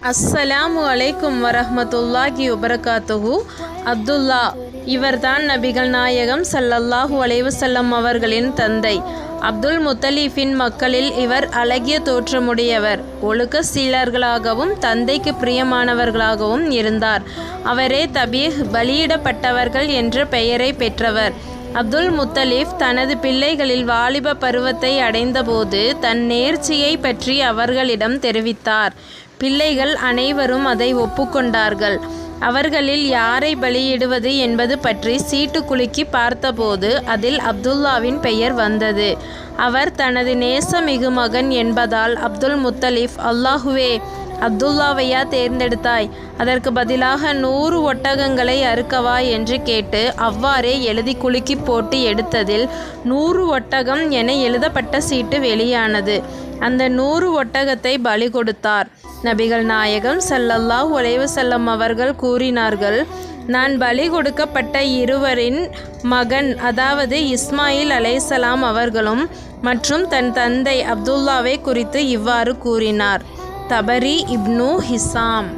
அஸ்ஸலாமு அலைக்கும் வரஹ்மத்துல்லாஹி வபரகாத்துஹு. அப்துல்லா இவர்தான் நபிகள் நாயகம் ஸல்லல்லாஹு அலைஹி வஸல்லம் அவர்களின் தந்தை. அப்துல் முத்தலிஃபின் மக்களில் இவர் அழகிய தோற்றமுடையவர், ஒழுக்க சீலர்களாகவும் தந்தைக்கு பிரியமானவர்களாகவும் இருந்தார். அவரே தபீஹ் பலியிடப்பட்டவர்கள் என்ற பெயரை பெற்றவர். அப்துல் முத்தலிஃப் தனது பிள்ளைகளில் வாலிப பருவத்தை அடைந்தபோது தன் நேர்ச்சியை பற்றி அவர்களிடம் தெரிவித்தார். பிள்ளைகள் அனைவரும் அதை ஒப்புக்கொண்டார்கள். அவர்களில் யாரை பலியிடுவது என்பது பற்றி சீட்டு குலுக்கி பார்த்தபோது அதில் அப்துல்லாவின் பெயர் வந்தது. அவர் தனது நேசமிகு மகன் என்பதால் அப்துல் முத்தலிஃப், அல்லாஹுவே, அப்துல்லாவையா தேர்ந்தெடுத்தாய்? அதற்கு பதிலாக 100 ஒட்டகங்களை அறுக்கவா என்று கேட்டு அவ்வாறே எழுதி குலுக்கி போட்டு எடுத்ததில் 100 ஒட்டகம் என எழுதப்பட்ட சீட்டு வெளியானது. அந்த 100 ஒட்டகத்தை பலி கொடுத்தார். நபிகள் நாயகம் ஸல்லல்லாஹு அலைஹி வஸல்லம் அவர்கள் கூறினார்கள், நான் பலி கொடுக்கப்பட்ட இருவரின் மகன், அதாவது இஸ்மாயில் அலைஹிஸ்ஸலாம் அவர்களும் மற்றும் தன் தந்தை அப்துல்லாவை குறித்து இவ்வாறு கூறினார். தபரி இப்னு ஹிசாம்.